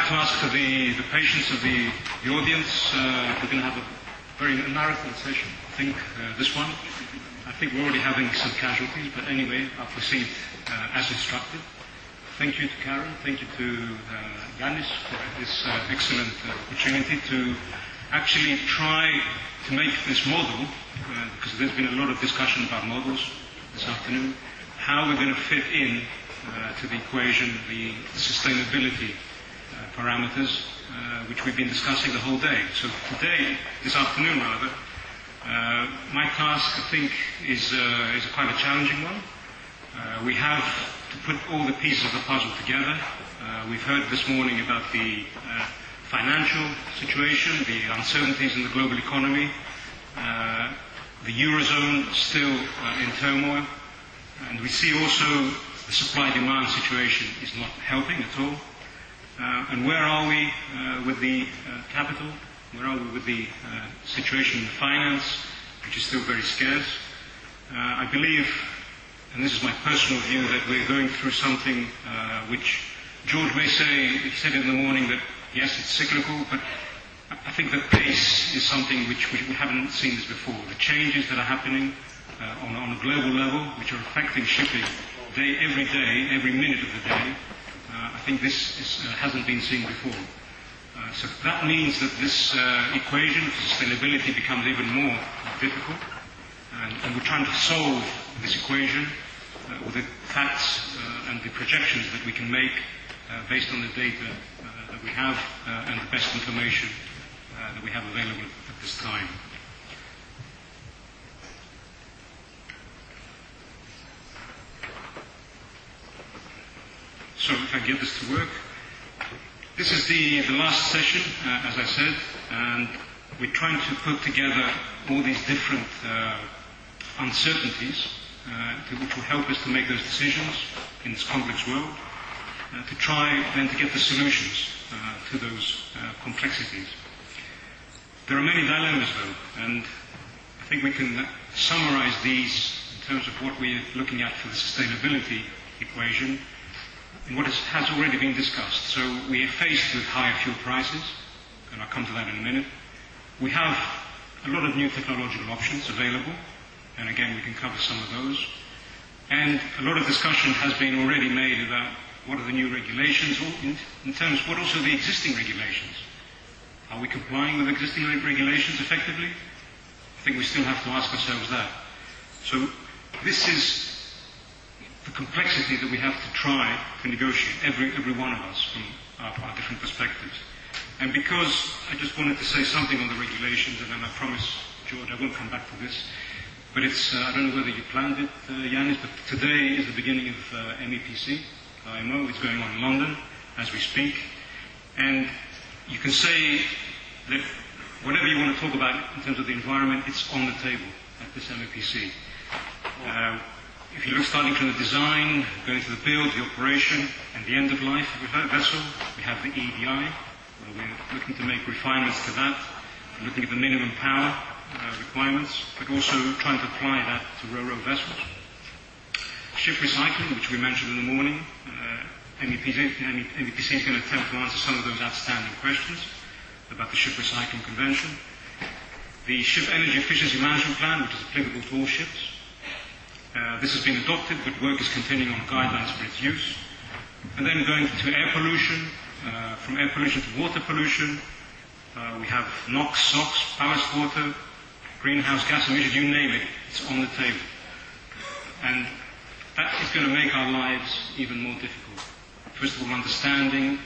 to ask for the patience of the audience. We're going to have a marathon session. I think this one. I think we're already having some casualties, but anyway, I'll proceed as instructed. Thank you to Karen. Thank you to Yanis for this excellent opportunity to actually try to make this model, because there's been a lot of discussion about models this afternoon, how we're going to fit in to the equation the sustainability parameters, which we've been discussing the whole day. So today, this afternoon rather, my task, I think, is quite a challenging one. We have to put all the pieces of the puzzle together. We've heard this morning about the financial situation, the uncertainties in the global economy, the Eurozone still in turmoil, and we see also the supply-demand situation is not helping at all. And where are we with the capital? Where are we with the situation in finance, which is still very scarce? I believe, and this is my personal view, that we're going through something which George may say, he said in the morning that yes, it's cyclical, but I think the pace is something which we haven't seen this before. The changes that are happening on a global level, which are affecting shipping every minute of the day, I think this hasn't been seen before. So that means that this equation for sustainability becomes even more difficult, and we're trying to solve this equation with the facts and the projections that we can make based on the data that we have and the best information that we have available at this time. So if I get this to work, this is the last session, as I said, and we're trying to put together all these different uncertainties which will help us to make those decisions in this complex world, to try then to get the solutions to those complexities. There are many dilemmas though, and I think we can summarize these in terms of what we're looking at for the sustainability equation in what has already been discussed. So we are faced with higher fuel prices, and I'll come to that in a minute. We have a lot of new technological options available, and again we can cover some of those. And a lot of discussion has been already made about what are the new regulations, in terms of what also the existing regulations. Are we complying with existing regulations effectively? I think we still have to ask ourselves that. So this is the complexity that we have to try to negotiate, every one of us from our different perspectives. And because I just wanted to say something on the regulations, and then I promise, George, I won't come back to this, but it's, I don't know whether you planned it, Yanis, but today is the beginning of MEPC, IMO. It's going on in London as we speak. And you can say that whatever you want to talk about in terms of the environment, it's on the table at this MEPC. If you look starting from the design, going to the build, the operation, and the end of life of a vessel, we have the EEDI, where we're looking to make refinements to that, we're looking at the minimum power requirements, but also trying to apply that to ro-ro vessels. Ship recycling, which we mentioned in the morning, MEPC is going to attempt to answer some of those outstanding questions about the Ship Recycling Convention. The Ship Energy Efficiency Management Plan, which is applicable to all ships. This has been adopted, but work is continuing on guidelines for its use. And then going to air pollution, from air pollution to water pollution, we have NOx, SOx, ballast water, greenhouse gas emissions, you name it, it's on the table. And that is going to make our lives even more difficult. First of all, understanding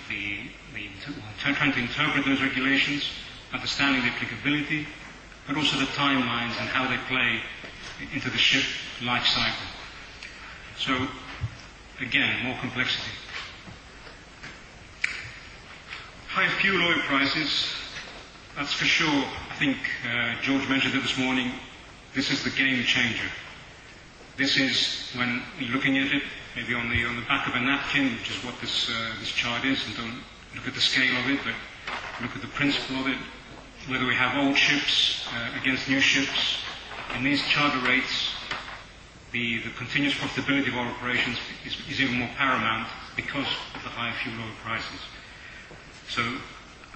trying to interpret those regulations, understanding the applicability, but also the timelines and how they play into the ship life cycle. So, again, more complexity. High fuel oil prices, that's for sure. I think George mentioned it this morning. This is the game changer. This is when you're looking at it, maybe on the back of a napkin, which is what this chart is, and don't look at the scale of it, but look at the principle of it. Whether we have old ships against new ships, in these charter rates, the continuous profitability of our operations is even more paramount because of the higher fuel oil prices. So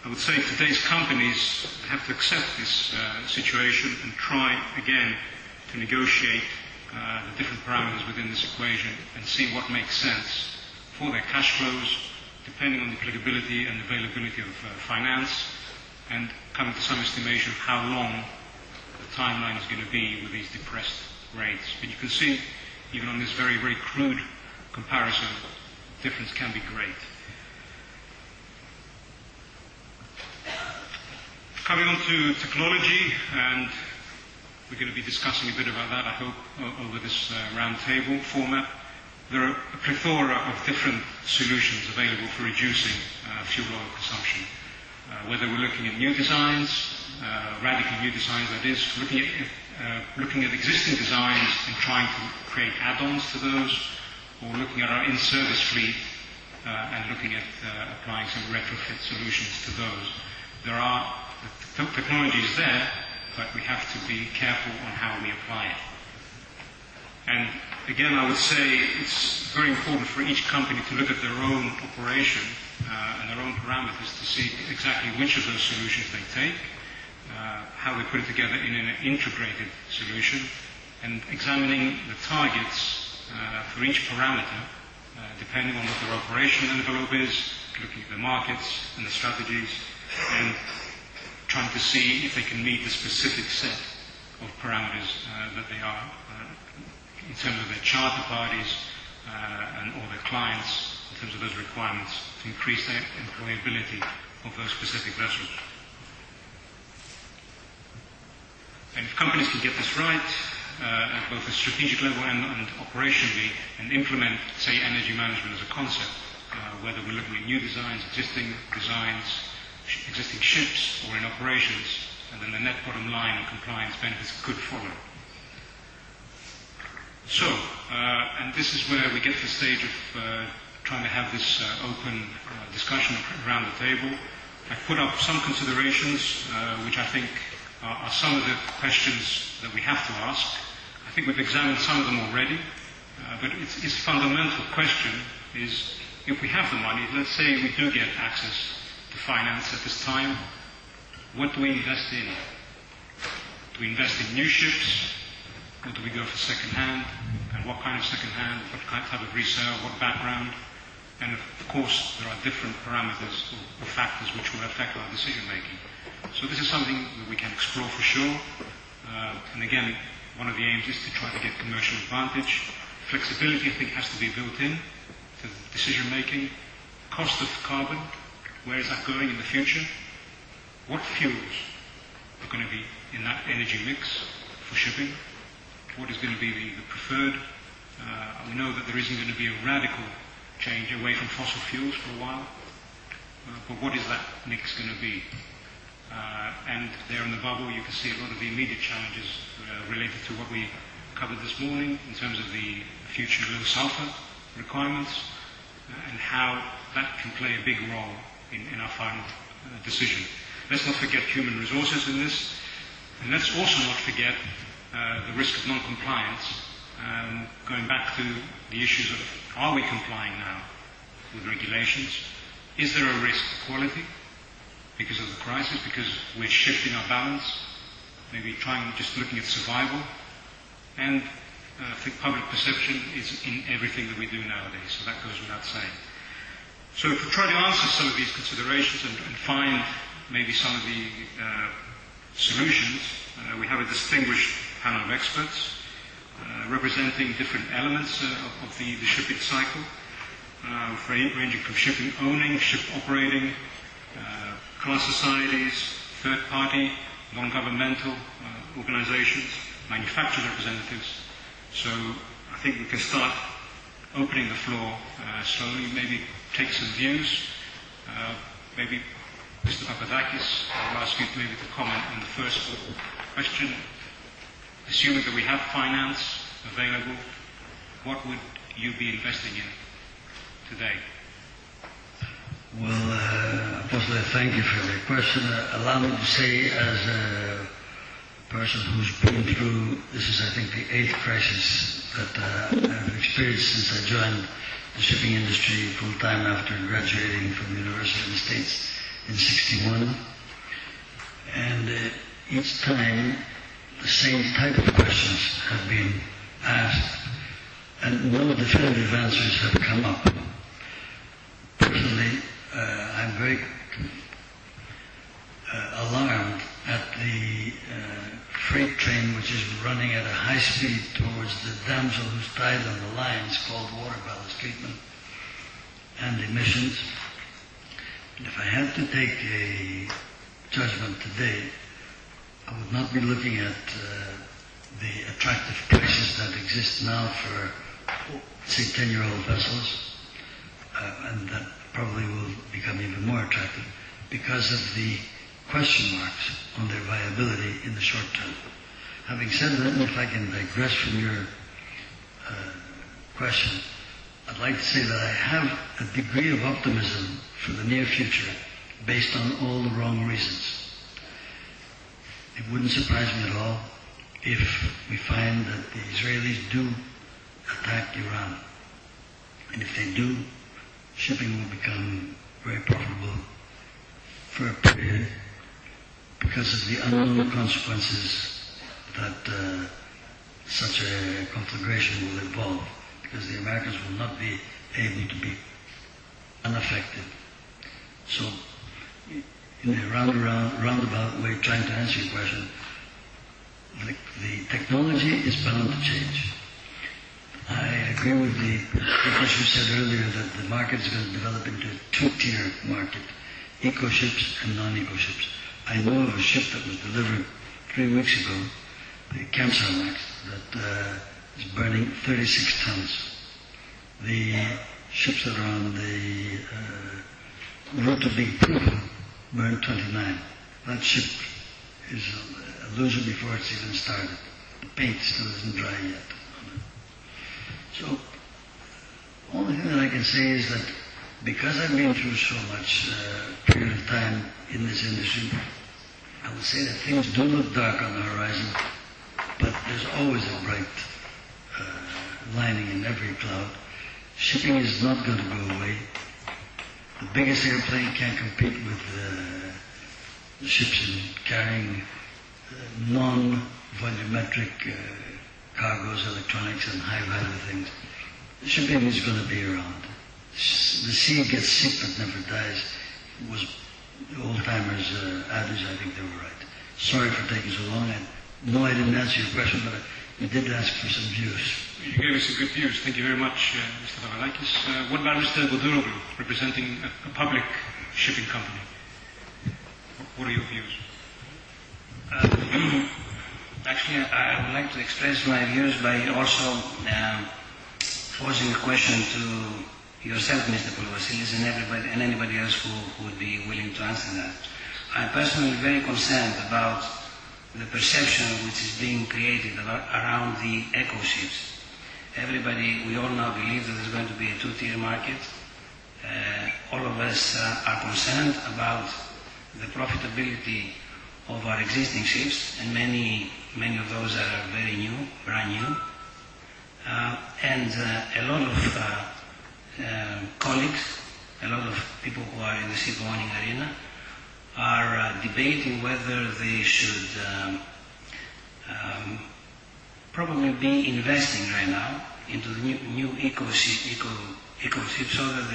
I would say today's companies have to accept this situation and try again to negotiate the different parameters within this equation and see what makes sense for their cash flows, depending on the applicability and availability of finance, and coming to some estimation of how long the timeline is going to be with these depressed rates. But you can see, even on this very, very crude comparison, the difference can be great. Coming on to technology, and we're going to be discussing a bit about that, I hope, over this round table format. There are a plethora of different solutions available for reducing fuel oil consumption. Whether we're looking at new designs, radical new designs, that is, looking at existing designs and trying to create add-ons to those, or looking at our in-service fleet and looking at applying some retrofit solutions to those. The technology is there, but we have to be careful on how we apply it. And again, I would say it's very important for each company to look at their own operation and their own parameters to see exactly which of those solutions they take, how they put it together in an integrated solution, and examining the targets for each parameter, depending on what their operational envelope is, looking at the markets and the strategies, and trying to see if they can meet the specific set of parameters that they are in terms of their charter parties or their clients, in terms of those requirements to increase their employability of those specific vessels. And if companies can get this right, at both a strategic level and operationally, and implement, say, energy management as a concept, whether we're looking at new designs, existing ships, or in operations, and then the net bottom line and compliance benefits could follow. So, and this is where we get to the stage of trying to have this open discussion around the table. I've put up some considerations which I think are some of the questions that we have to ask. I think we've examined some of them already, but its fundamental question is, if we have the money, let's say we do get access to finance at this time, what do we invest in? Do we invest in new ships? Or do we go for second-hand? And what kind of second-hand? What type of resale? What background? And of course, there are different parameters or factors which will affect our decision-making. So this is something that we can explore for sure. And again, one of the aims is to try to get commercial advantage. Flexibility, I think, has to be built in to the decision-making. Cost of carbon, where is that going in the future? What fuels are going to be in that energy mix for shipping? What is going to be the preferred? We know that there isn't going to be a radical change away from fossil fuels for a while. But what is that mix going to be? And there in the bubble you can see a lot of the immediate challenges related to what we covered this morning in terms of the future low sulfur requirements and how that can play a big role in our final decision. Let's not forget human resources in this, and let's also not forget the risk of non-compliance, going back to the issues of, are we complying now with regulations? Is there a risk to quality because of the crisis, because we're shifting our balance, maybe just looking at survival? And I think public perception is in everything that we do nowadays, so that goes without saying. So to try to answer some of these considerations and find maybe some of the solutions, we have a distinguished panel of experts representing different elements of the shipping cycle, ranging from shipping owning, ship operating, class societies, third-party, non-governmental organizations, manufacturer representatives. So I think we can start opening the floor slowly, maybe take some views. Maybe Mr. Pappadakis, I'll ask you maybe to comment on the first question. Assuming that we have finance available, what would you be investing in today? Well, Apostle, thank you for the question. Allow me to say, as a person who's been through, this is I think the 8th crisis that I've experienced since I joined the shipping industry full-time after graduating from the University of the States in 61, and each time the same type of questions have been asked, and no definitive answers have come up. Personally, I'm very alarmed at the freight train which is running at a high speed towards the damsel who's died on the lines, called water ballast treatment and emissions. And if I had to take a judgment today, I would not be looking at the attractive prices that exist now for, say, 10-year-old vessels, and that probably will become even more attractive because of the question marks on their viability in the short term. Having said that, if I can digress from your question, I'd like to say that I have a degree of optimism for the near future based on all the wrong reasons. It wouldn't surprise me at all if we find that the Israelis do attack Iran. And if they do, shipping will become very profitable for a period because of the unknown consequences that such a conflagration will involve, because the Americans will not be able to be unaffected. So, in a roundabout way, trying to answer your question, the technology is bound to change. I agree with what you said earlier, that the market is going to develop into a two-tier market, eco ships and non-eco ships. I know of a ship that was delivered 3 weeks ago, the Kamsarmax, that is burning 36 tons. The ships that are on the route to being proven burn 29. That ship is a loser before it's even started. The paint still isn't dry yet. So, only thing that I can say is that because I've been through so much period of time in this industry, I would say that things do look dark on the horizon, but there's always a bright lining in every cloud. Shipping is not going to go away. The biggest airplane can't compete with the ships in carrying non-volumetric cargoes, electronics, and high-value things. Shipping is going to be around. The sea gets sick but never dies. It was the old-timers' adage. I think they were right. Sorry for taking so long. I didn't answer your question, but you did ask for some views. You gave us some good views. Thank you very much, Mr. Pappadakis. What about Mr. Goduroglu, representing a public shipping company? What are your views? Actually, I would like to express my views by also posing a question to yourself, Mr. Poulovassilis, and anybody else who would be willing to answer that. I'm personally very concerned about the perception which is being created around the eco ships. We all now believe that there's going to be a two-tier market. All of us are concerned about the profitability of our existing ships, and many of those are very new, brand new. And a lot of colleagues, a lot of people who are in the ship owning arena are debating whether they should probably be investing right now into the new eco ships, so that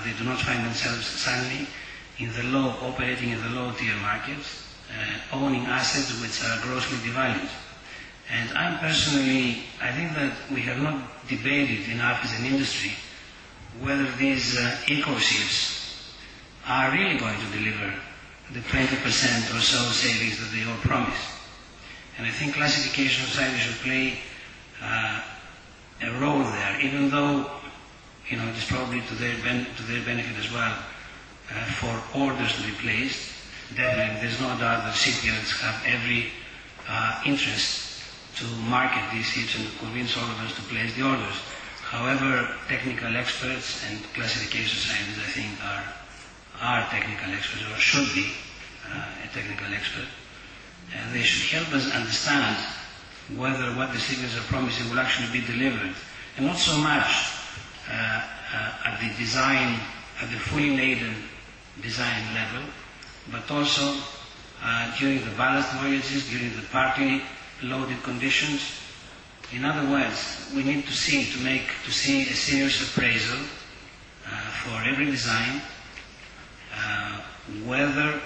they do not find themselves suddenly operating in the low tier markets, owning assets which are grossly devalued. And I think that we have not debated enough as an industry whether these eco ships are really going to deliver the 20% or so savings that they all promise. And I think classification society should play a role there, even though it is probably to their benefit as well for orders to be placed. Definitely, there's no doubt that shipyards have every interest to market these ships and convince all of us to place the orders. However, technical experts and classification societies, I think, are technical experts, or should be a technical expert. And they should help us understand whether what the shipyards are promising will actually be delivered, and not so much at the design, at the fully laden design level, but also during the ballast voyages, during the partly loaded conditions. In other words, we need to see a serious appraisal for every design, whether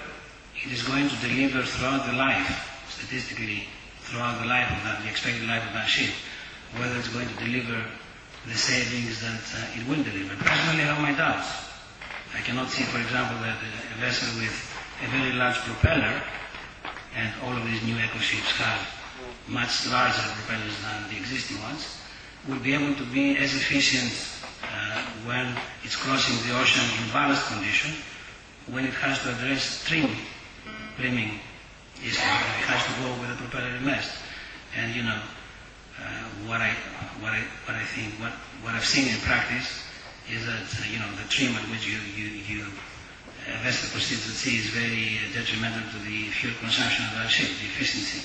it is going to deliver throughout the life, statistically throughout the life of that, the expected life of that ship, whether it's going to deliver the savings that it will deliver. Personally, I have my doubts. I cannot see, for example, that a vessel with a very large propeller, and all of these new eco ships have much larger propellers than the existing ones, will be able to be as efficient when it's crossing the ocean in ballast condition, when it has to address trimming issue, it has to go with a propeller immersed. And what I've seen in practice is that the trim at which a vessel proceeds at sea is very detrimental to the fuel consumption of our ship, the efficiency.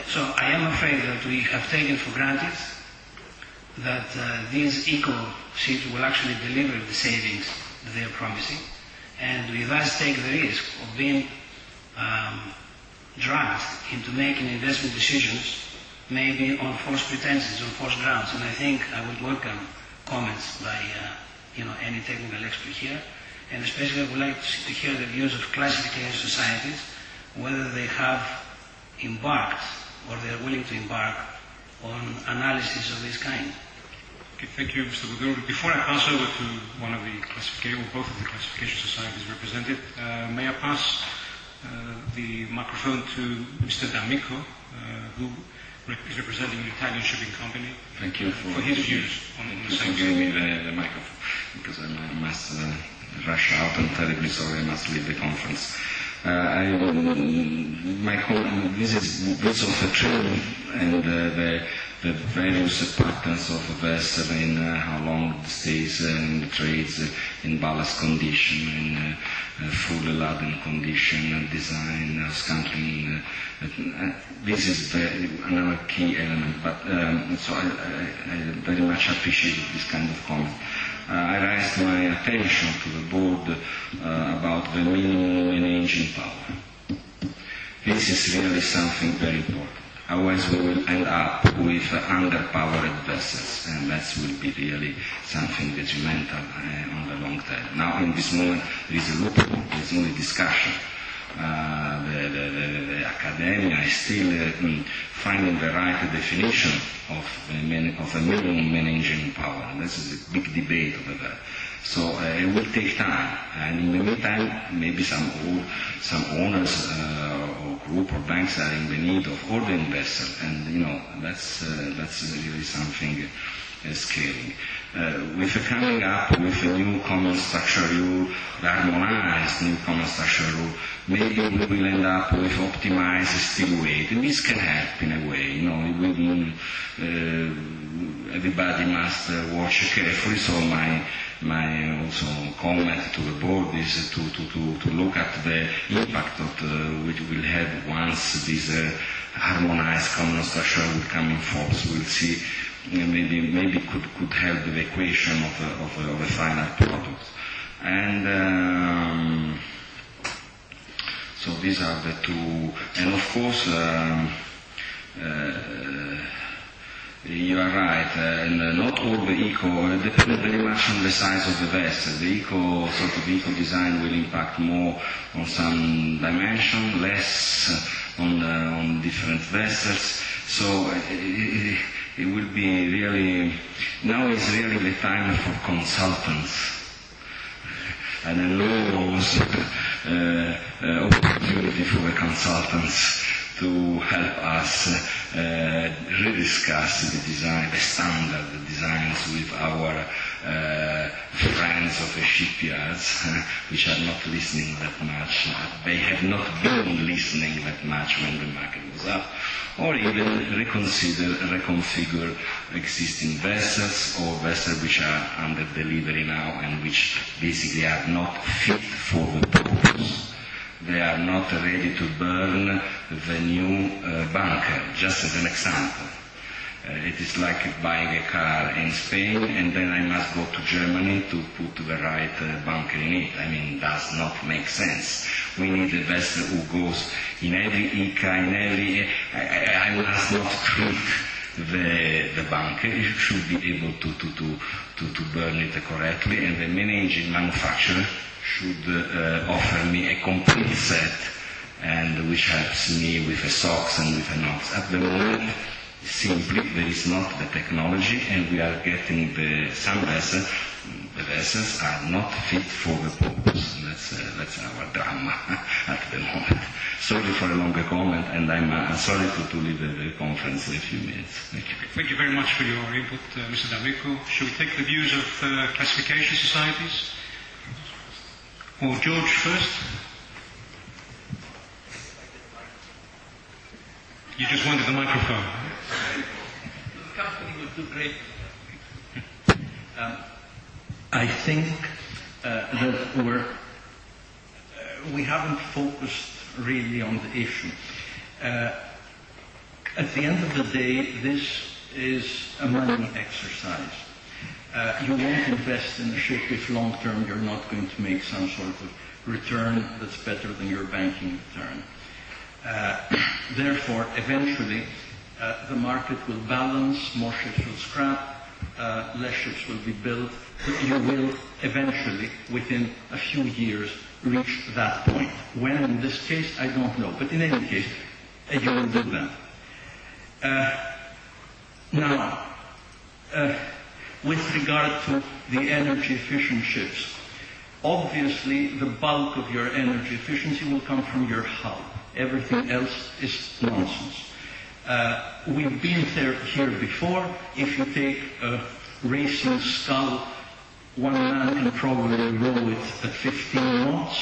So I am afraid that we have taken for granted that these eco ships will actually deliver the savings that they are promising, and we thus take the risk of being dragged into making investment decisions maybe on false pretenses, on false grounds. And I think I would welcome comments by any technical expert here, and especially I would like to hear the views of classification societies, whether they have embarked or they are willing to embark on analysis of this kind. Okay, thank you, Mr. Boudou. Before I pass over to one of the classification, or both of the classification societies represented, may I pass the microphone to Mr. D'Amico, who is representing an Italian shipping company. Thank you for his views on the same for giving me the microphone, because I must rush out and terribly sorry I must leave the conference. This is bits of the trim and the various patterns of a vessel in how long it stays in the trades, in ballast condition, in fully laden condition, design, scuttling. This is another key element. But so I very much appreciate this kind of comment. I raised my attention to the board about the minimum in engine power. This is really something very important. Otherwise we will end up with underpowered vessels, and that will be really something detrimental on the long term. Now in this moment there is a loophole, there is only discussion. The academia is still finding the right definition of a minimum main engine power. This is a big debate over that. So it will take time, and in the meantime, maybe some owners or group or banks are in the need of ordering vessels, and that's really something scary. With coming up with a new common structure rule, the harmonized new common structure rule, maybe we will end up with optimized steel weight, and this can help in a way. Everybody must watch carefully. So my also comment to the board is to look at the impact which will have once this harmonized common structure will come in force. We'll see. Maybe could help the equation of a final product. And so these are the two. And of course, you are right, and not all the eco, depends very much on the size of the vessel. The eco design will impact more on some dimension, less on different vessels. So it will be really, now is really the time for consultants, and a enormous opportunity for the consultants to help us rediscuss the design, the standard designs with our friends of the shipyards, which are not listening that much. They have not been listening that much when the market was up, or even reconfigure existing vessels or vessels which are under delivery now and which basically are not fit for the purpose. They are not ready to burn the new bunker, just as an example. It is like buying a car in Spain and then I must go to Germany to put the right bunker in it. I mean, it does not make sense. We need a vessel who goes in every ICA, in every... I must not treat the bunker. It should be able to burn it correctly, and the main engine manufacturer should offer me a complete set, and which helps me with a SOx and with a NOx. At the moment, simply there is not the technology, and we are getting some vessels. The vessels are not fit for the purpose. That's our drama at the moment. Sorry for a longer comment, and I'm sorry to leave the conference in a few minutes. Thank you. Thank you very much for your input, Mr. D'Amico. Shall we take the views of classification societies? Or George first? You just wanted the microphone. The company will do great. I think that we haven't focused really on the issue. At the end of the day, this is a money exercise. You won't invest in a ship if long term you're not going to make some sort of return that's better than your banking return. Therefore, eventually, the market will balance, more ships will scrap, less ships will be built. You will eventually, within a few years, reach that point. When in this case, I don't know. But in any case, you will do that. Now, with regard to the energy efficient ships, obviously the bulk of your energy efficiency will come from your hull. Everything else is nonsense. We've been here before. If you take a racing scull, one man can probably row it at 15 knots.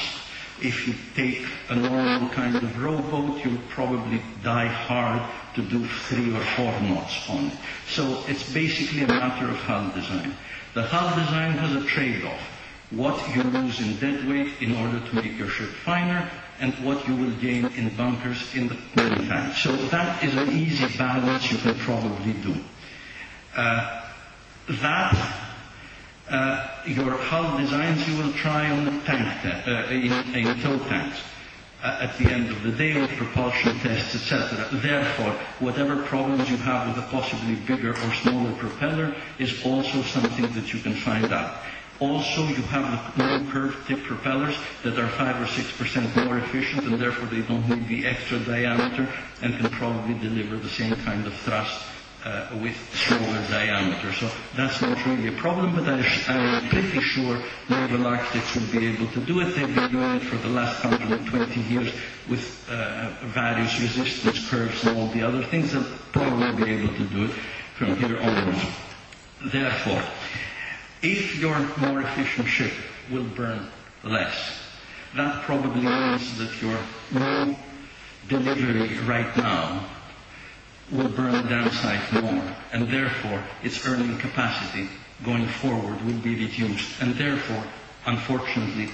If you take a normal kind of rowboat, you'll probably die hard to do 3 or 4 knots on it. So it's basically a matter of hull design. The hull design has a trade-off. What you lose in deadweight in order to make your ship finer, and what you will gain in bunkers in the maritime. So that is an easy balance you can probably do. Your hull designs you will try on the tank in tow tanks. At the end of the day, with propulsion tests, etc. Therefore, whatever problems you have with a possibly bigger or smaller propeller is also something that you can find out. Also, you have the long curved tip propellers that are 5 or 6% more efficient, and therefore they don't need the extra diameter and can probably deliver the same kind of thrust with smaller diameter. So that's not really a problem, but I'm pretty sure naval architects will be able to do it. They've been doing it for the last 120 years with various resistance curves and all the other things. They'll probably be able to do it from here onwards. Therefore, if your more efficient ship will burn less, that probably means that your new delivery right now will burn the downside more, and therefore its earning capacity going forward will be reduced, and therefore, unfortunately,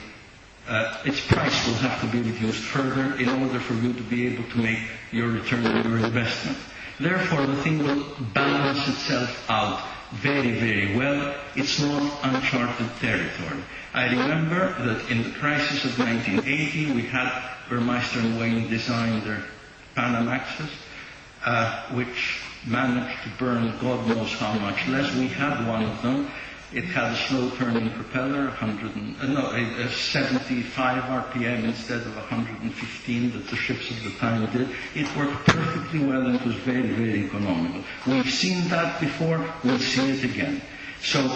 its price will have to be reduced further in order for you to be able to make your return on your investment. Therefore, the thing will balance itself out very, very well. It's not uncharted territory. I remember that in the crisis of 1980, we had Burmeister and Wayne design their Panamaxes, which managed to burn God knows how much less. We had one of them. It had a slow-turning propeller, 75 RPM instead of 115 that the ships of the time did. It worked perfectly well and it was very, very economical. We've seen that before, we'll see it again. So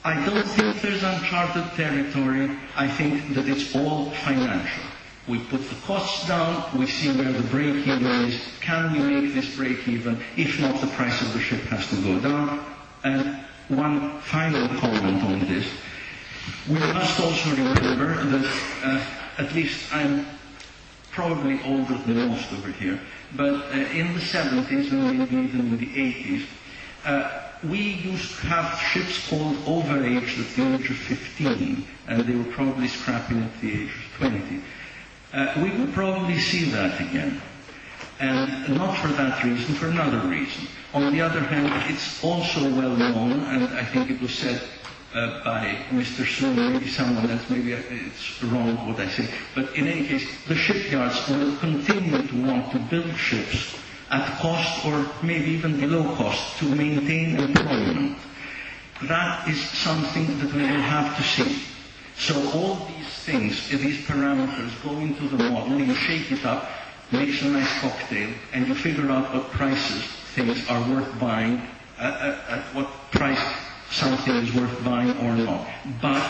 I don't think there's uncharted territory. I think that it's all financial. We put the costs down, we see where the break-even is. Can we make this break-even? If not, the price of the ship has to go down. And one final comment on this. We must also remember that, at least I'm probably older than most over here, but in the 70s and maybe even in the 80s, we used to have ships called overaged at the age of 15, and they were probably scrapping at the age of 20. We will probably see that again. And not for that reason, for another reason. On the other hand, it's also well known, and I think it was said by Mr. Soon, maybe someone else, maybe it's wrong what I say, but in any case, the shipyards will continue to want to build ships at cost or maybe even below cost to maintain employment. That is something that we will have to see. So all these things, these parameters go into the model, you shake it up, makes a nice cocktail, and you figure out what prices things are worth buying, at what price something is worth buying or not. But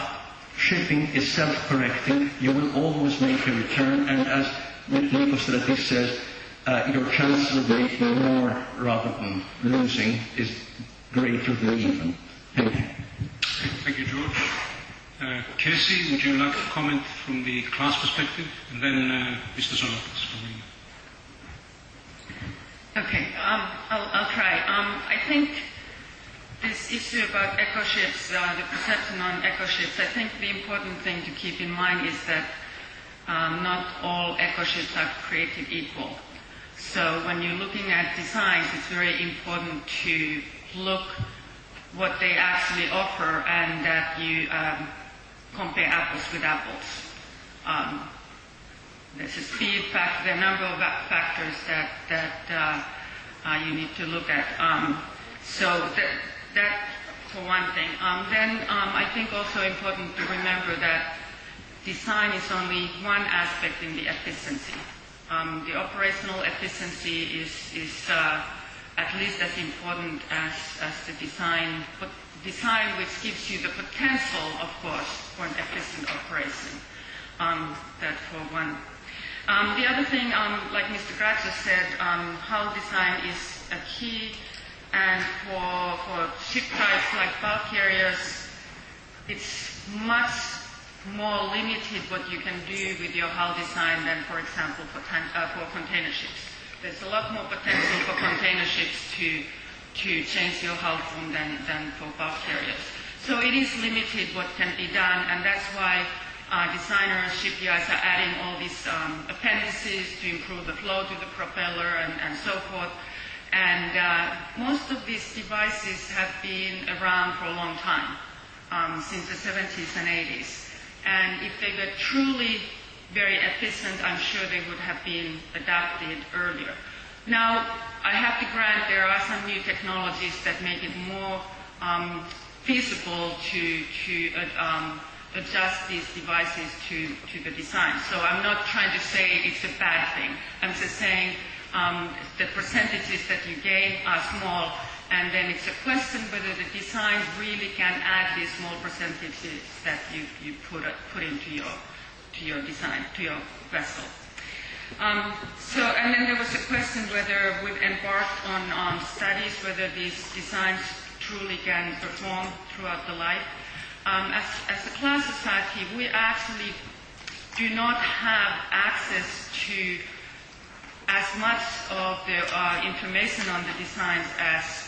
shipping is self-correcting. You will always make a return, and as Nikos says, your chances of making more rather than losing is greater than even. Thank you. Thank you, George. Kirsi, would you like to comment from the class perspective? And then Mr. Zolotas from me. Okay, I'll try. I think this issue about eco-ships, the perception on eco-ships, I think the important thing to keep in mind is that not all eco-ships are created equal. So when you're looking at designs, it's very important to look what they actually offer and that you compare apples with apples. There's a speed factor, there are a number of factors that you need to look at. So that for one thing. Then I think also important to remember that design is only one aspect in the efficiency. The operational efficiency is at least as important as the design, but design which gives you the potential, of course, for an efficient operation. That for one. The other thing, like Mr. Gratsos said, hull design is a key, and for ship types like bulk carriers, it's much more limited what you can do with your hull design than, for example, for container ships. There's a lot more potential for container ships to change your hull form than for bulk carriers. So it is limited what can be done, and that's why designers, shipyards are adding all these appendices to improve the flow to the propeller and so forth. And most of these devices have been around for a long time, since the 70s and 80s. And if they were truly very efficient, I'm sure they would have been adapted earlier. Now, I have to grant there are some new technologies that make it more feasible to adjust these devices to the design. So I'm not trying to say it's a bad thing. I'm just saying the percentages that you gain are small, and then it's a question whether the design really can add these small percentages that you put into your design, to your vessel. And then there was a question whether we've embarked on studies whether these designs truly can perform throughout the life. As a class society, we actually do not have access to as much of the information on the designs as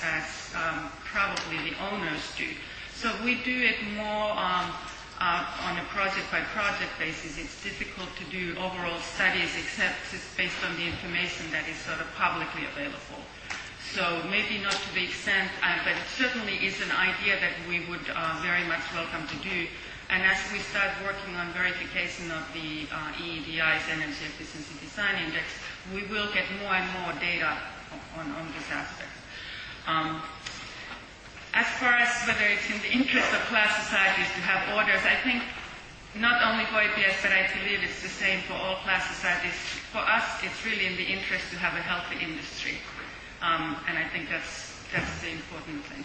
probably the owners do. So we do it more on a project-by-project basis. It's difficult to do overall studies except it's based on the information that is sort of publicly available. So maybe not to the extent, but it certainly is an idea that we would very much welcome to do. And as we start working on verification of the EEDI's Energy Efficiency Design Index, we will get more and more data on this aspect. As far as whether it's in the interest of class societies to have orders, I think not only for APS, but I believe it's the same for all class societies. For us, it's really in the interest to have a healthy industry. And I think that's the important thing.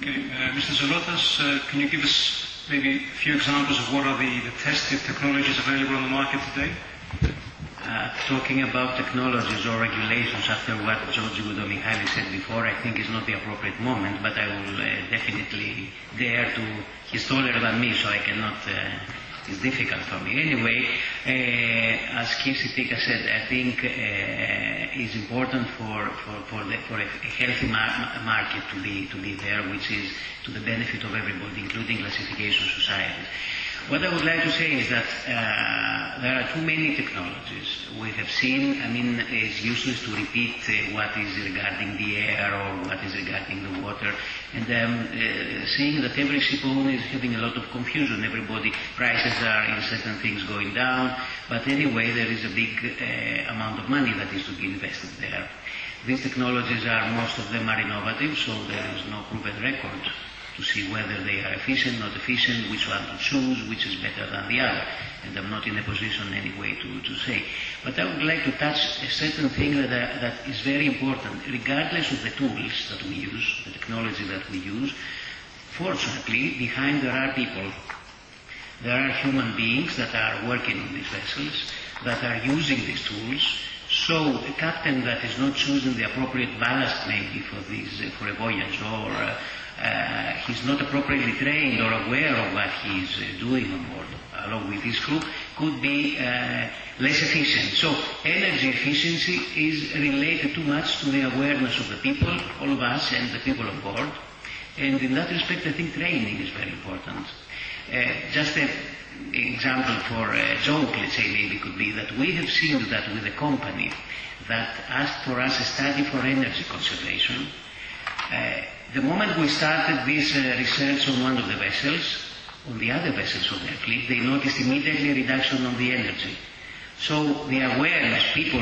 Okay, Mr. Zolotas, can you give us maybe a few examples of what are the tested technologies available on the market today? Talking about technologies or regulations after what George Gudomichalis said before, I think is not the appropriate moment, but I will definitely dare to, he's taller than me, so I cannot, it's difficult for me. Anyway, as Kirsi Tikka said, I think it's important for a healthy market to be there, which is to the benefit of everybody, including classification societies. What I would like to say is that there are too many technologies. We have seen, it's useless to repeat what is regarding the air or what is regarding the water. And seeing that every ship owner is having a lot of confusion. Prices are in certain things going down. But anyway, there is a big amount of money that is to be invested there. These technologies most of them are innovative, so there is no proven record to see whether they are efficient, not efficient, which one to choose, which is better than the other. And I'm not in a position anyway to say. But I would like to touch a certain thing that is very important. Regardless of the tools that we use, the technology that we use, fortunately, behind there are people. There are human beings that are working on these vessels, that are using these tools. So a captain that is not choosing the appropriate ballast maybe for a voyage, or he's not appropriately trained or aware of what he's doing on board along with his crew, could be less efficient. So energy efficiency is related too much to the awareness of the people, all of us and the people on board. And in that respect, I think training is very important. Just an example for a joke, let's say, maybe could be that we have seen that with a company that asked for us a study for energy conservation. The moment we started this research on one of the vessels, on the other vessels of their fleet, they noticed immediately a reduction on the energy. So the awareness, people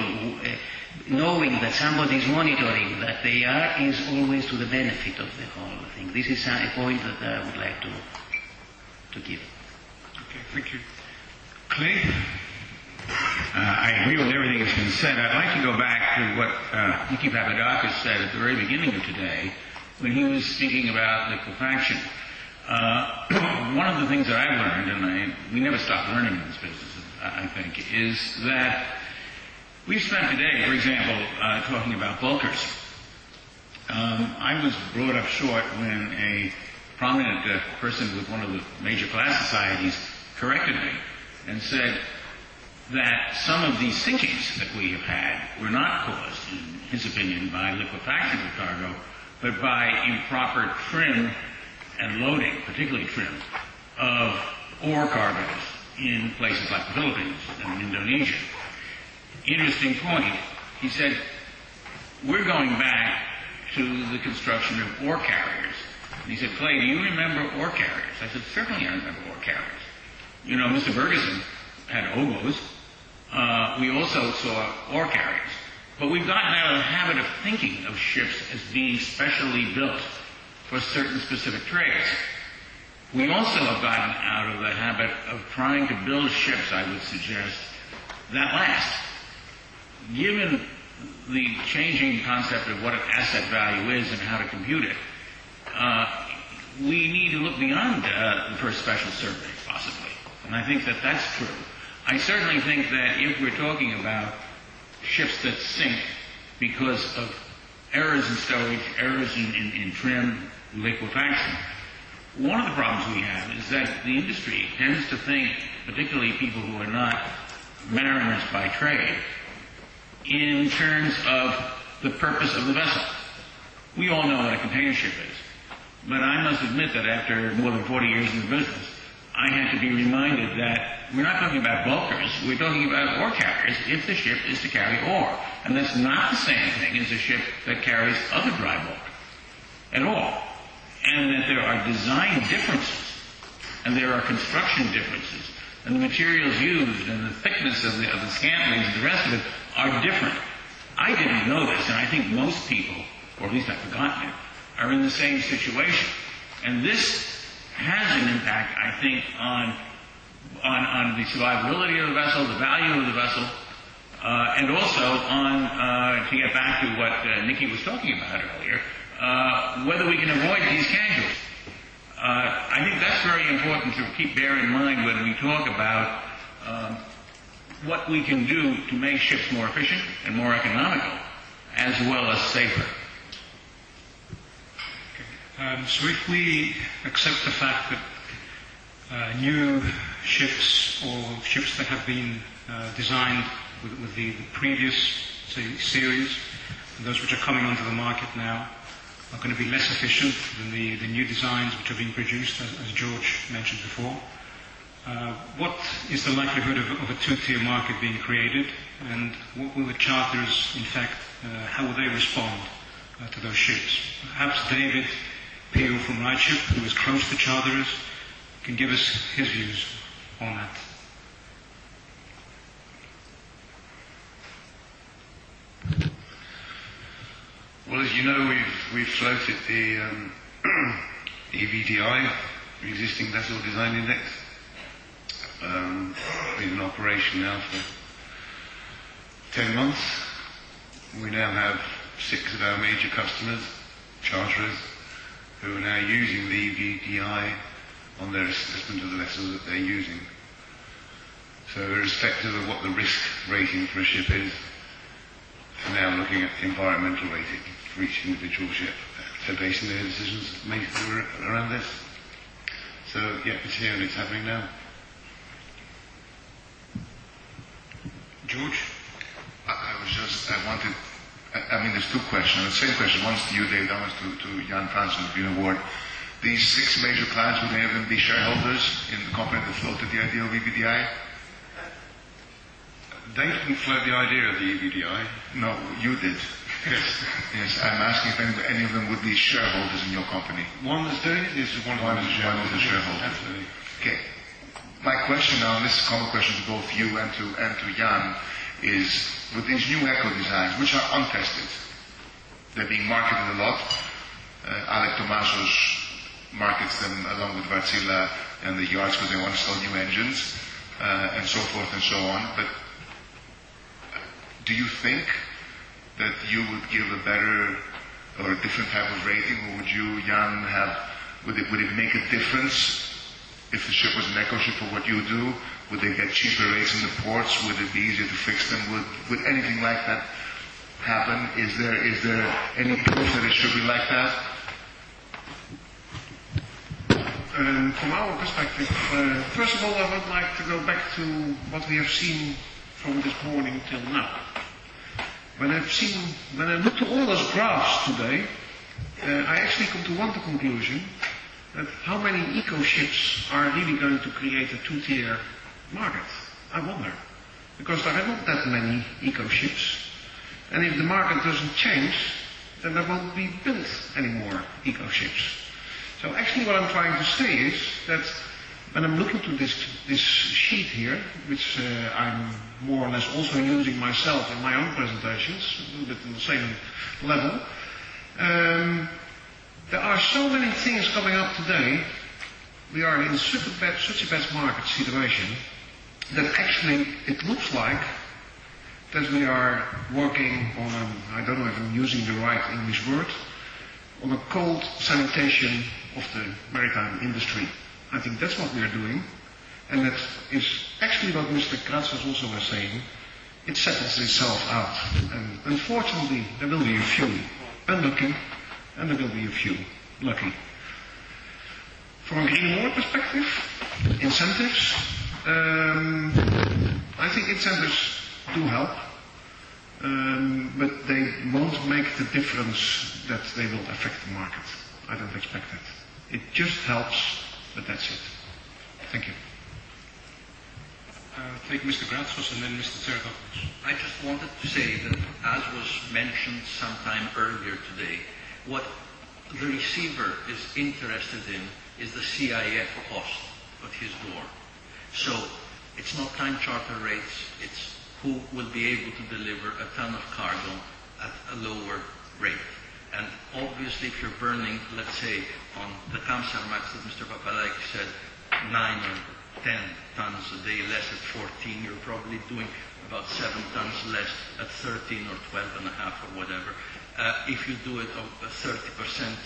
knowing that somebody is monitoring that they are, is always to the benefit of the whole thing. This is a point that I would like to give. Okay, thank you. Clay? I agree with everything that's been said. I'd like to go back to what Nicky Pappadakis said at the very beginning of today when he was speaking about liquefaction. One of the things that I've learned, and we never stop learning in this business, I think, is that we've spent today, for example, talking about bulkers. I was brought up short when a prominent person with one of the major class societies corrected me and said that some of these sinkings that we have had were not caused, in his opinion, by liquefaction of cargo, but by improper trim and loading, particularly trim, of ore cargoes in places like the Philippines and Indonesia. Interesting point. He said, we're going back to the construction of ore carriers. And he said, Clay, do you remember ore carriers? I said, certainly I remember ore carriers. You know, Mr. Ferguson had oboes. We also saw ore carriers. But we've gotten out of the habit of thinking of ships as being specially built for certain specific trades. We also have gotten out of the habit of trying to build ships, I would suggest, that last. Given the changing concept of what an asset value is and how to compute it, we need to look beyond for a special survey, possibly. And I think that that's true. I certainly think that if we're talking about ships that sink because of errors in stowage, errors in trim, liquefaction, one of the problems we have is that the industry tends to think, particularly people who are not mariners by trade, in terms of the purpose of the vessel. We all know what a container ship is. But I must admit that after more than 40 years in the business, I had to be reminded that we're not talking about bulkers, we're talking about ore carriers if the ship is to carry ore. And that's not the same thing as a ship that carries other dry bulk at all. And that there are design differences, and there are construction differences, and the materials used, and the thickness of the scantlings and the rest of it are different. I didn't know this, and I think most people, or at least I've forgotten it, are in the same situation. And this has an impact, I think, on the survivability of the vessel, the value of the vessel, and also on, to get back to what Nicky was talking about earlier, whether we can avoid these casualties. I think that's very important to bear in mind when we talk about what we can do to make ships more efficient and more economical, as well as safer. So if we accept the fact that new ships or ships that have been designed with the previous, say, series, and those which are coming onto the market now, are going to be less efficient than the new designs which are being produced, as George mentioned before, is the likelihood of a two-tier market being created, and what will the charterers, in fact, how will they respond to those ships? Perhaps David Peel from Rightship, who is close to charterers, can give us his views on that. Well, as you know, we've floated the EVDI, Existing Vessel Design Index. Been in operation now for 10 months. We now have 6 of our major customers, charterers, who are now using the EVDI on their assessment of the vessels that they're using. So irrespective of what the risk rating for a ship is, they're now looking at the environmental rating for each individual ship. They're basing their decisions around this. So yeah, it's here and it's happening now. George? There's 2 questions. The same question, one's to you, David, one's to Jan Fransen of the award. These 6 major clients, would any of them be shareholders in the company that floated the idea of EVDI? They didn't float the idea of the EVDI. No, you did. Yes, I'm asking if any of them would be shareholders in your company. One is doing it, one is a shareholder. Absolutely. Okay. My question now, and this is a common question to both you and to Jan, is with these new eco designs, which are untested, they're being marketed a lot. Alec Tomasos markets them along with Vatsila and the yards because they want to sell new engines, and so forth and so on. But do you think that you would give a better or a different type of rating, or would you, Jan, would it make a difference if the ship was an eco ship for what you do? Would they get cheaper rates in the ports? Would it be easier to fix them? Would anything like that happen? Is there any proof that it should be like that? From our perspective, first of all, I would like to go back to what we have seen from this morning till now. When I looked at all those graphs today, I actually come to one conclusion, that how many eco ships are really going to create a two-tier market? I wonder. Because there are not that many eco ships, and if the market doesn't change, then there won't be built any more eco ships. So actually what I'm trying to say is that when I'm looking to this sheet here, which I'm more or less also using myself in my own presentations, a little bit on the same level, there are so many things coming up today. We are in such a bad market situation that actually it looks like that we are working on I don't know if I'm using the right English word, on a cold sanitation of the maritime industry. I think that's what we are doing, and that is actually what Mr. Gratsos also was saying. It settles itself out, and unfortunately there will be a few unlucky, and there will be a few lucky. From a green war perspective, incentives, I think incentives do help, but they won't make the difference that they will affect the market. I don't expect that. It just helps, but that's it. Thank you. Take Mr. Gratsos and then Mr. Tsirkopoulos. I just wanted to say that, as was mentioned sometime earlier today, what the receiver is interested in is the CIF cost at his door. So it's not time charter rates, it's who will be able to deliver a ton of cargo at a lower rate. And obviously if you're burning, let's say, on the Kamsarmax that Mr. Pappadakis said, 9 or 10 tons a day less at 14, you're probably doing about 7 tons less at 13 or 12 and a half or whatever. If you do it 30%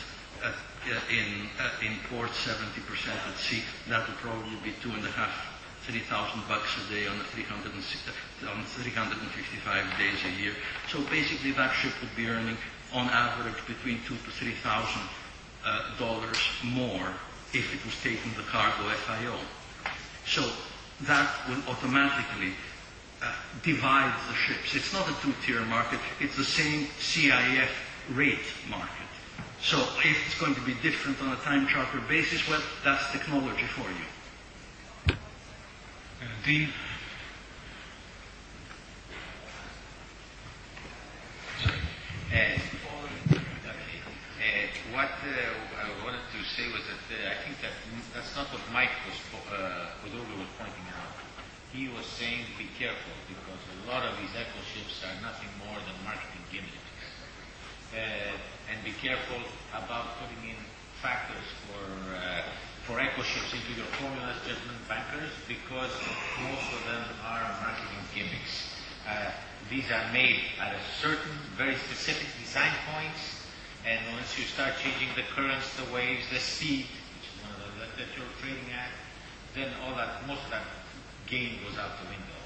in port, 70% at sea, that would probably be $2,500-3,000 a day on 355 days a year. So basically that ship would be earning on average between $2,000 to $3,000 more if it was taking the cargo FIO. So that will automatically divide the ships. It's not a two-tier market, it's the same CIF rate market. So if it's going to be different on a time charter basis, well, that's technology for you. Dean? What I wanted to say was that I think that's not what Mike was pointing out. He was saying be careful because a lot of these eco ships are nothing more than marketing gimmicks. And be careful about putting in factors for eco ships into your formulas, judgment bankers, because most of them are marketing gimmicks. These are made at a certain, very specific design points. And once you start changing the currents, the waves, the speed, which is one of that you're trading at, then most of that gain goes out the window.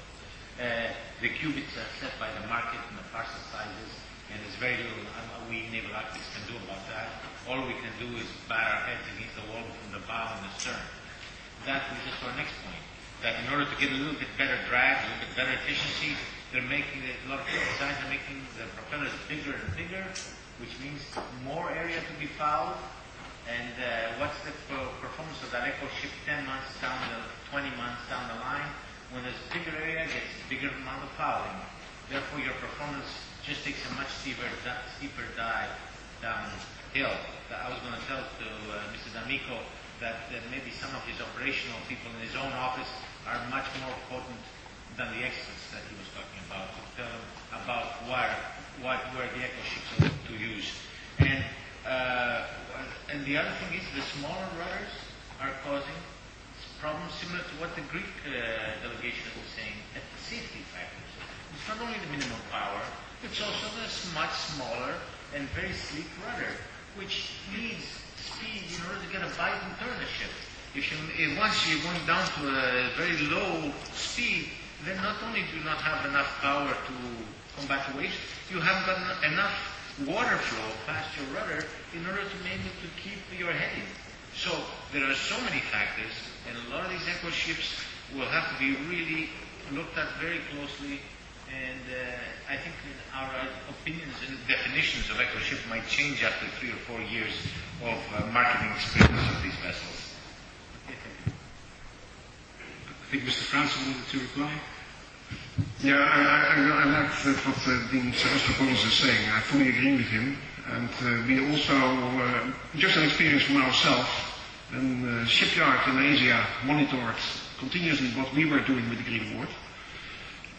The qubits are set by the market and the parcel sizes, and there's very little we naval architects can do about that. All we can do is bat our heads against the wall from the bow and the stern. That leads us to our next point, that in order to get a little bit better drag, a little bit better efficiency, they're making, a lot of designs are making the propellers bigger and bigger, which means more area to be fouled. And what's the performance of that eco ship 10 months down 20 months down the line? When there's bigger area, gets bigger amount of fouling. Therefore, your performance just takes a much steeper dive downhill. I was going to tell to Mr. D'Amico that maybe some of his operational people in his own office are much more potent than the experts that he was talking about, to tell him about where the eco ships are to use. And the other thing is the smaller rudders are causing problems similar to what the Greek delegation was saying at the safety factors. It's not only the minimum power, it's also the much smaller and very sleek rudder, which needs speed in order to get a bite and turn a ship. Once you're going down to a very low speed, then not only do you not have enough power to combat the waves, you haven't got enough water flow past your rudder in order to be able to keep your heading. So there are so many factors, and a lot of these eco ships will have to be really looked at very closely. And I think our opinions and definitions of eco ship might change after 3 or 4 years of marketing experience of these vessels. I think Mr. Francis wanted to reply. Yeah, I like what Dean Apostolos is saying. I fully agree with him. And we also, just an experience from ourselves, a shipyard in Asia monitored continuously what we were doing with the Green Board.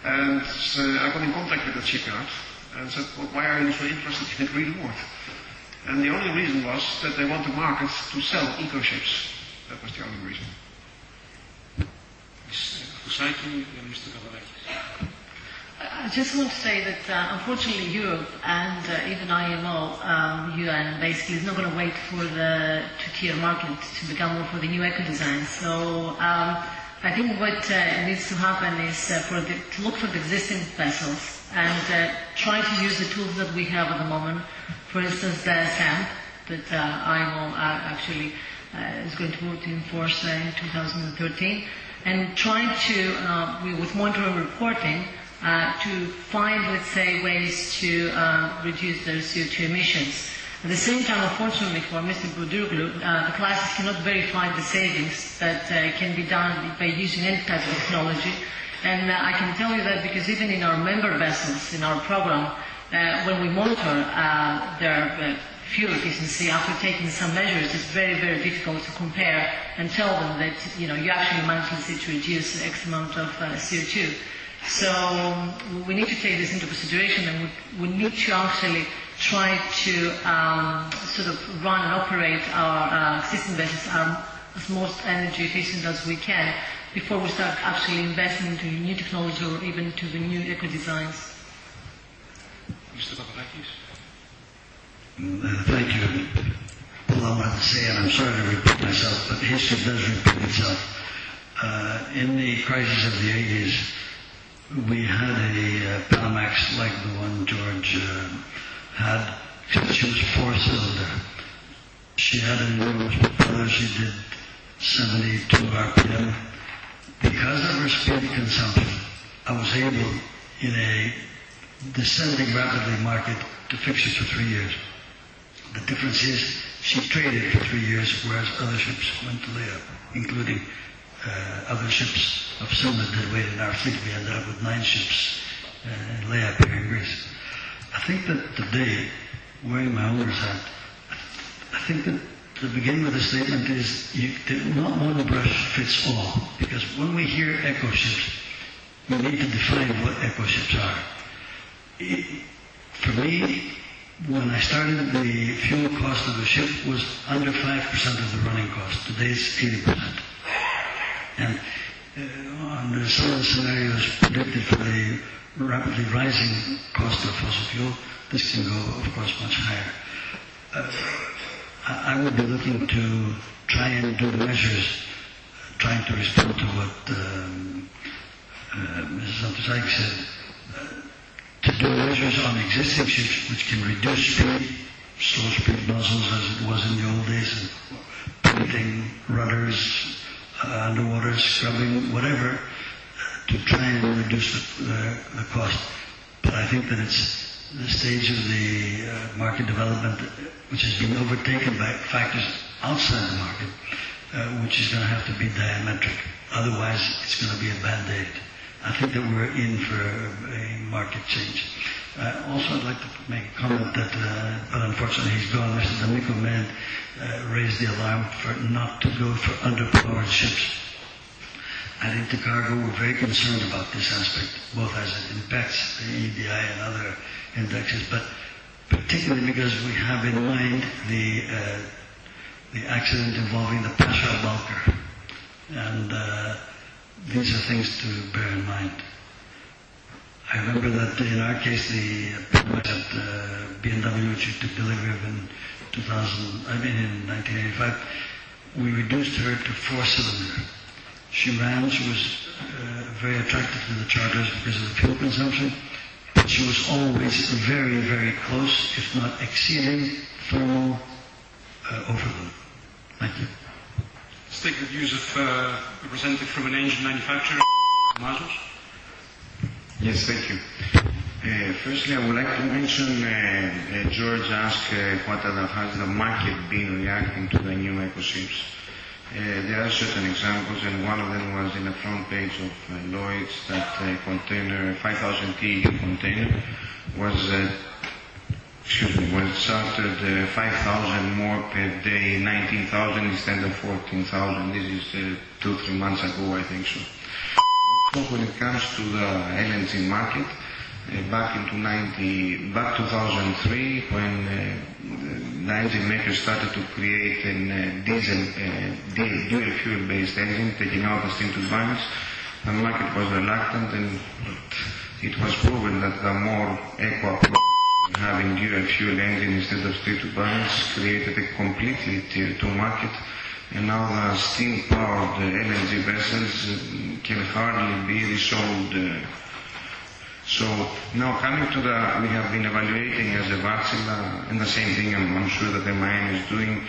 And I got in contact with that shipyard and said, well, why are you so interested in the Green Board? And the only reason was that they want to market to sell eco ships. That was the only reason. Mr. Pappadakis. I just want to say that unfortunately Europe and even IMO, UN, basically is not going to wait for the two-tier market to become more for the new eco-design. So I think what needs to happen is to look for the existing vessels and try to use the tools that we have at the moment. For instance, the SAMP that IMO actually is going to enforce in 2013. And trying to, with monitoring reporting, to find, let's say, ways to reduce their CO2 emissions. At the same time, unfortunately for Mr. Bouduroglu, the classes cannot verify the savings that can be done by using any type of technology. And I can tell you that because even in our member vessels, in our program, when we monitor their fuel efficiency after taking some measures, it's very, very difficult to compare and tell them that, you actually managed to reduce X amount of CO2. So we need to take this into consideration, and we need to actually try to sort of run and operate our existing vessels as most energy efficient as we can before we start actually investing into new technology or even to the new eco-designs. Mr. Pappadakis? Thank you. All I want to say, and I'm sorry to repeat myself, but history does repeat itself. In the crisis of the 80s, we had a Panamax like the one George had, except she was 4-cylinder. She had an enormous propeller. She did 72 RPM. Because of her speed consumption, I was able, in a descending rapidly market, to fix it for 3 years. The difference is she traded for 3 years, whereas other ships went to layup, including other ships of similar deadweight in our fleet. We ended up with 9 ships in layup here in Greece. I think that today, wearing my owner's hat, I think that to begin with the statement is not one brush fits all, because when we hear eco ships, we need to define what eco ships are. For me, when I started, the fuel cost of a ship was under 5% of the running cost. Today it's 80%. And under some of the scenarios predicted for the rapidly rising cost of fossil fuel, this can go, of course, much higher. I would be looking to try and do measures, trying to respond to what Mrs. Pappadakis said, to do measures on existing ships which can reduce speed, slow speed nozzles as it was in the old days, painting, rudders, underwater scrubbing, whatever, to try and reduce the cost. But I think that it's the stage of the market development which has been overtaken by factors outside the market, which is going to have to be diametric. Otherwise, it's going to be a band-aid. I think that we're in for a market change. Also, I'd like to make a comment that, but unfortunately he's gone, Mr. D'Amico man raised the alarm for not to go for underpowered ships. At Intercargo, we're very concerned about this aspect, both as it impacts the EDI and other indexes, but particularly because we have in mind the accident involving the Pasha bulker. And these are things to bear in mind. I remember that in our case, the BMW, which we took delivery of in 1985, we reduced her to 4-cylinder. She was very attractive to the charters because of the fuel consumption, but she was always very, very close, if not exceeding, thermal overload. Thank you. Let's take the views of a representative from an engine manufacturer, Gratsos. Yes, thank you. Firstly, I would like to mention, George asked has the market been reacting to the new eco ships. There are certain examples, and one of them was in the front page of Lloyd's, that a container, 5,000 TEU container, was chartered 5,000 more per day, 19,000 instead of 14,000. This is 2-3 months ago, I think so. Also, when it comes to the LNG market, back in 2003, when the engine makers started to create a dual fuel-based engine, taking out the steam turbines, the market was reluctant, and it was proven that the more eco approach, having dual fuel engine instead of steam turbines, created a completely tier 2 market. And now the steam-powered LNG vessels can hardly be resold. So now coming to we have been evaluating as a Wärtsilä, and the same thing I'm sure that EMEA is doing,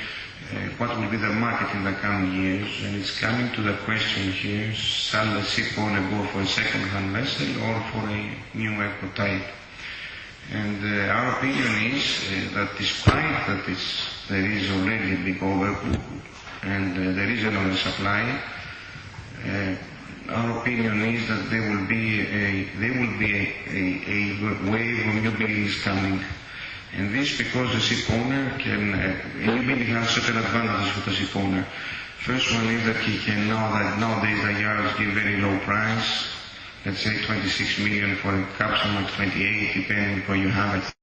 what will be the market in the coming years. And it's coming to the question here, shall the ship owner go for a second-hand vessel or for a new eco type? And our opinion is that despite that there is already a big overbook, and there is an oversupply, our opinion is that there will be a wave of new buildings coming. And this because the ship owner can, a new building has certain advantages for the ship owner. First one is that he can know that nowadays the yards give very low price, let's say 26 million for a capsule, or 28, depending where you have it.